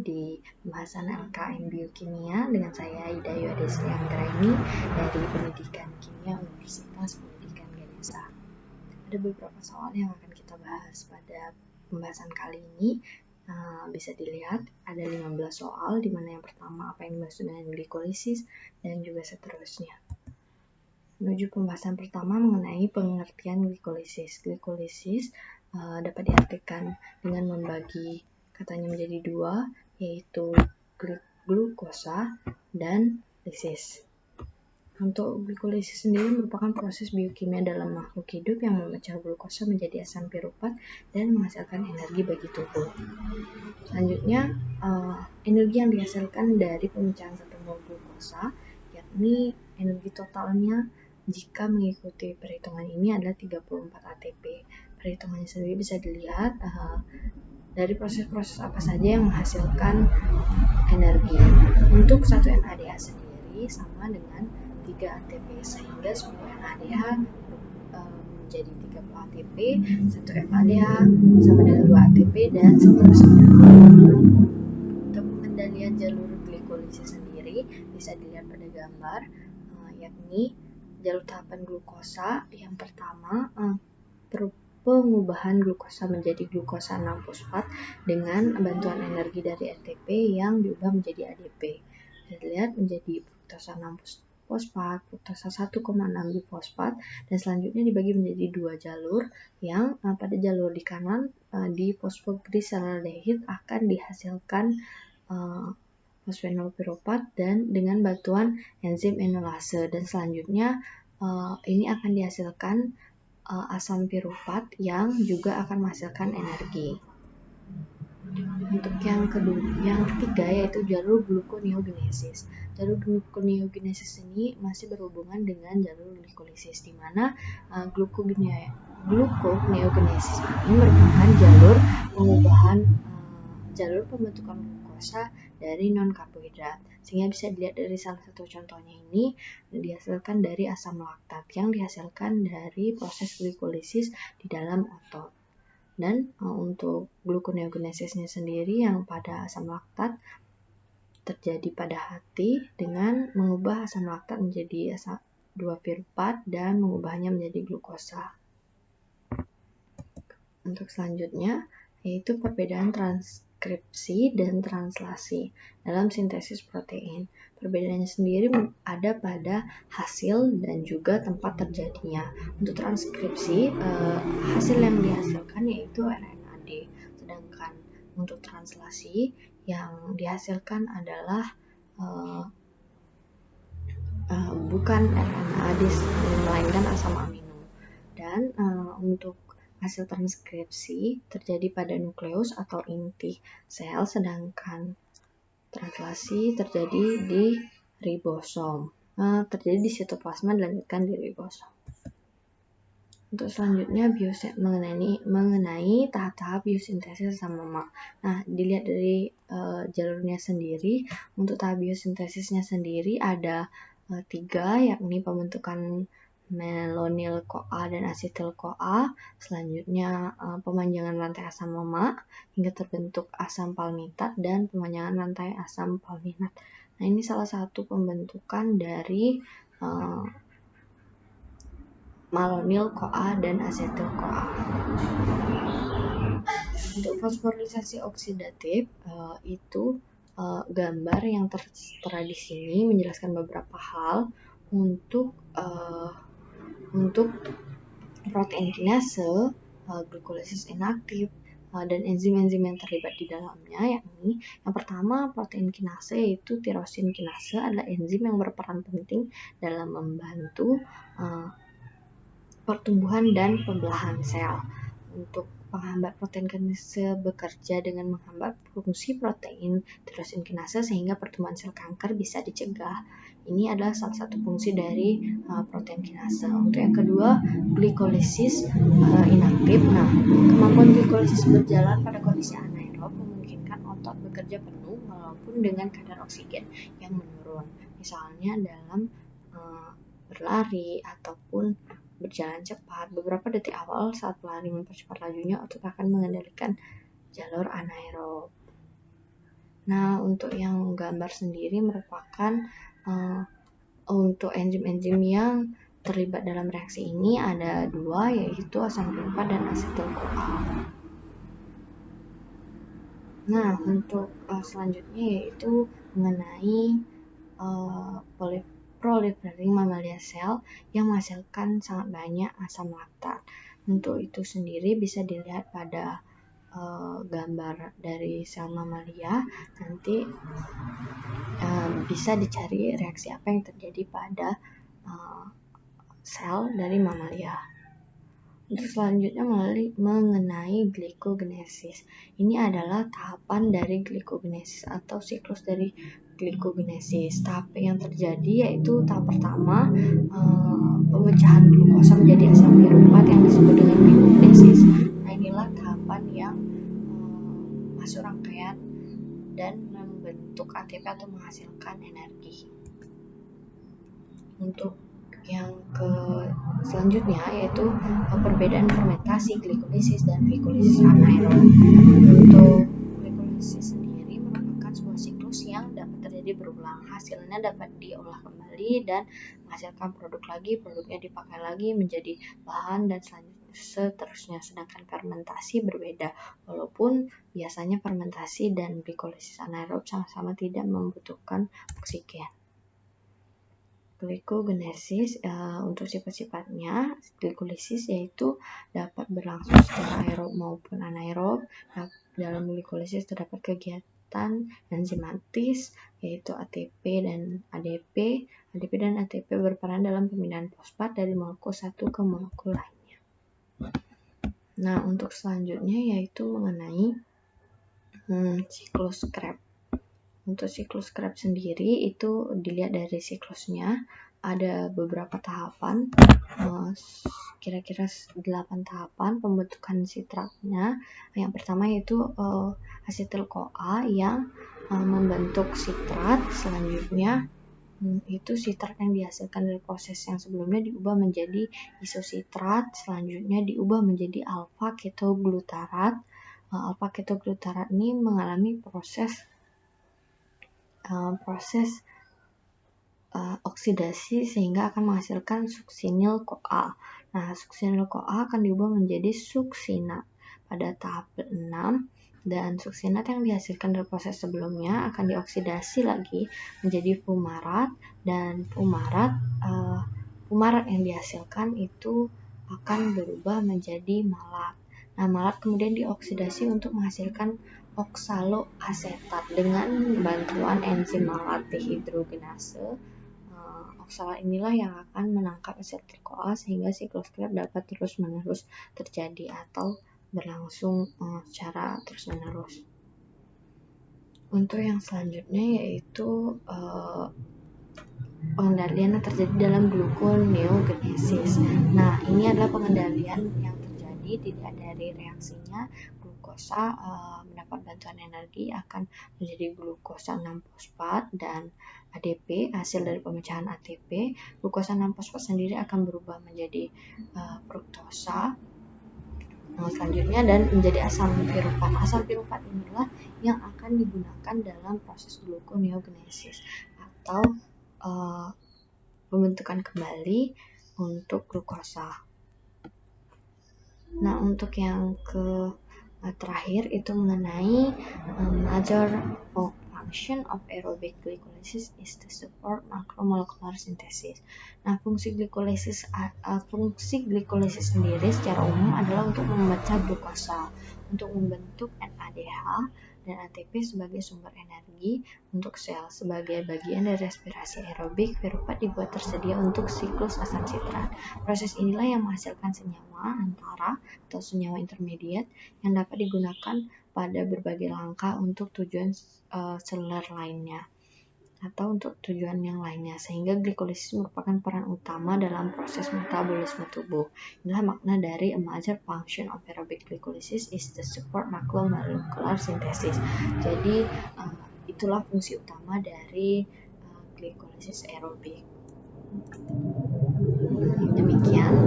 di pembahasan LKM Biokimia dengan saya Ida Yuadesri Anggraini dari Pendidikan Kimia Universitas Pendidikan Ganesha. Ada beberapa soal yang akan kita bahas pada pembahasan kali ini. Bisa dilihat ada 15 soal, di mana yang pertama apa yang dimaksud dengan glikolisis dan juga seterusnya. Menuju pembahasan pertama mengenai pengertian glikolisis. Glikolisis dapat diartikan dengan membagi katanya menjadi dua, yaitu glukosa dan lisis. Untuk glikolisis sendiri merupakan proses biokimia dalam makhluk hidup yang memecah glukosa menjadi asam piruvat dan menghasilkan energi bagi tubuh. Selanjutnya, energi yang dihasilkan dari pemecahan satu mol glukosa, yakni energi totalnya jika mengikuti perhitungan ini adalah 34 ATP. Perhitungannya sendiri bisa dilihat dari proses-proses apa saja yang menghasilkan energi. Untuk 1 NADH sendiri sama dengan 3 ATP, sehingga 10 NADH menjadi 30 ATP, 1 FADH sama dengan 2 ATP, dan seterusnya. Untuk pengendalian jalur glikolisis sendiri bisa dilihat pada gambar, yakni jalur tahapan glukosa yang pertama pengubahan glukosa menjadi glukosa 6-fosfat dengan bantuan energi dari ATP yang diubah menjadi ADP. Dilihat menjadi fruktosa 6-fosfat, fruktosa 1,6 bifosfat, dan selanjutnya dibagi menjadi dua jalur yang pada jalur di kanan di fosfogliserdehid akan dihasilkan fosfenol piruvat dan dengan bantuan enzim enolase, dan selanjutnya ini akan dihasilkan asam piruvat yang juga akan menghasilkan energi. Untuk yang ketiga yaitu jalur gluconeogenesis. Jalur gluconeogenesis ini masih berhubungan dengan jalur glikolisis, di mana gluconeogenesis ini merupakan jalur pembentukan glukosa dari non-karbohidrat, sehingga bisa dilihat dari salah satu contohnya ini dihasilkan dari asam laktat yang dihasilkan dari proses glikolisis di dalam otot. Dan untuk gluconeogenesisnya sendiri yang pada asam laktat terjadi pada hati dengan mengubah asam laktat menjadi asam 2-piruvat dan mengubahnya menjadi glukosa. Untuk selanjutnya yaitu perbedaan transkripsi dan translasi dalam sintesis protein. Perbedaannya sendiri ada pada hasil dan juga tempat terjadinya. Untuk transkripsi, hasil yang dihasilkan yaitu RNAD, sedangkan untuk translasi yang dihasilkan adalah bukan RNAD melainkan asam amino. Dan untuk hasil transkripsi terjadi pada nukleus atau inti sel, sedangkan translasi terjadi di ribosom. Terjadi di sitoplasma dilanjutkan di ribosom. Untuk selanjutnya mengenai tahap-tahap biosintesis asam lemak. Nah, dilihat dari jalurnya sendiri. Untuk tahap biosintesisnya sendiri ada 3, yakni pembentukan melonil-CoA dan asetil-CoA, selanjutnya pemanjangan rantai asam lemak hingga terbentuk asam palmitat dan pemanjangan rantai asam palminat. Nah, ini salah satu pembentukan dari malonil-CoA dan asetil-CoA. Untuk fosforilisasi oksidatif itu gambar yang tertera di sini menjelaskan beberapa hal untuk protein kinase, glikolisis inaktif, dan enzim-enzim yang terlibat di dalamnya, yakni yang pertama protein kinase yaitu tirosin kinase adalah enzim yang berperan penting dalam membantu pertumbuhan dan pembelahan sel. Untuk penghambat protein kinase bekerja dengan menghambat fungsi protein tirosin kinase sehingga pertumbuhan sel kanker bisa dicegah. Ini adalah salah satu fungsi dari protein kinase. Untuk yang kedua, glikolisis inaktif. Nah, kemampuan glikolisis berjalan pada kondisi anaerob memungkinkan otot bekerja penuh walaupun dengan kadar oksigen yang menurun. Misalnya dalam berlari ataupun berjalan cepat. Beberapa detik awal saat pelari mempercepat lajunya, otot akan mengendalikan jalur anaerob. Nah, untuk yang gambar sendiri merupakan untuk enzim-enzim yang terlibat dalam reaksi ini ada dua, yaitu asam piruvat dan asetil-CoA. Nah, untuk selanjutnya yaitu mengenai proliferating mamalia cell yang menghasilkan sangat banyak asam laktat. Untuk itu sendiri bisa dilihat pada gambar dari sel mamalia. Nanti bisa dicari reaksi apa yang terjadi pada sel dari mamalia. Untuk selanjutnya mengenai glikogenesis. Ini adalah tahapan dari glikogenesis atau siklus dari glikogenesis. Tahap yang terjadi yaitu tahap pertama, pemecahan glukosa menjadi asam piruvat yang disebut dengan glikogenesis. Nah, inilah tahapan yang masuk rangkaian dan membentuk ATP atau menghasilkan energi. Untuk yang selanjutnya yaitu perbedaan fermentasi glikolisis dan glikolisis anaerob. Untuk glikolisis sendiri merupakan sebuah siklus yang dapat terjadi berulang. Hasilnya dapat diolah kembali dan menghasilkan produk lagi, produknya dipakai lagi menjadi bahan dan seterusnya. Sedangkan fermentasi berbeda, walaupun biasanya fermentasi dan glikolisis anaerob sama-sama tidak membutuhkan oksigen. Glikogenesis untuk sifat-sifatnya, glikolisis yaitu dapat berlangsung secara aerob maupun anaerob. Dalam glikolisis terdapat kegiatan enzimatis yaitu ATP dan ADP. ADP dan ATP berperan dalam pemindahan fosfat dari molekul satu ke molekul lainnya. Nah, untuk selanjutnya yaitu mengenai siklus Krebs. Untuk siklus Krebs sendiri itu dilihat dari siklusnya ada beberapa tahapan, kira-kira 8 tahapan pembentukan sitratnya. Yang pertama yaitu asetil-CoA yang membentuk sitrat. Selanjutnya itu sitrat yang dihasilkan dari proses yang sebelumnya diubah menjadi isositrat. Selanjutnya diubah menjadi alfa ketoglutarat. Alfa ketoglutarat ini mengalami proses oksidasi sehingga akan menghasilkan suksinil-CoA. Nah, suksinil-CoA akan diubah menjadi suksinat pada tahap 6 dan suksinat yang dihasilkan dari proses sebelumnya akan dioksidasi lagi menjadi fumarat, dan fumarat yang dihasilkan itu akan berubah menjadi malat. Nah, malat kemudian dioksidasi untuk menghasilkan oksaloasetat dengan bantuan enzim malat dehidrogenase. Oksalat inilah yang akan menangkap asetil-CoA sehingga siklus Krebs dapat terus-menerus terjadi atau berlangsung secara terus-menerus. Untuk yang selanjutnya yaitu pengendalian yang terjadi dalam gluconeogenesis. Nah, ini adalah pengendalian yang terjadi tidak dari reaksinya. Glukosa mendapat bantuan energi akan menjadi glukosa 6-fosfat dan ADP hasil dari pemecahan ATP. Glukosa 6-fosfat sendiri akan berubah menjadi fruktosa selanjutnya dan menjadi asam piruvat. Asam piruvat inilah yang akan digunakan dalam proses gluconeogenesis atau pembentukan kembali untuk glukosa. Nah, untuk yang terakhir itu mengenai major function of aerobic glycolysis is to support macromolecular synthesis. Nah, fungsi glikolisis sendiri secara umum adalah untuk memecah glukosa, untuk membentuk NADH dan ATP sebagai sumber energi untuk sel. Sebagai bagian dari respirasi aerobik, piruvat dibuat tersedia untuk siklus asam sitrat. Proses inilah yang menghasilkan senyawa antara atau senyawa intermediate yang dapat digunakan pada berbagai langkah untuk tujuan seluler lainnya atau untuk tujuan yang lainnya, sehingga glikolisis merupakan peran utama dalam proses metabolisme tubuh. Inilah makna dari a major function of aerobic glycolysis is to support macromolecular synthesis. Jadi itulah fungsi utama dari glikolisis aerobik. Demikian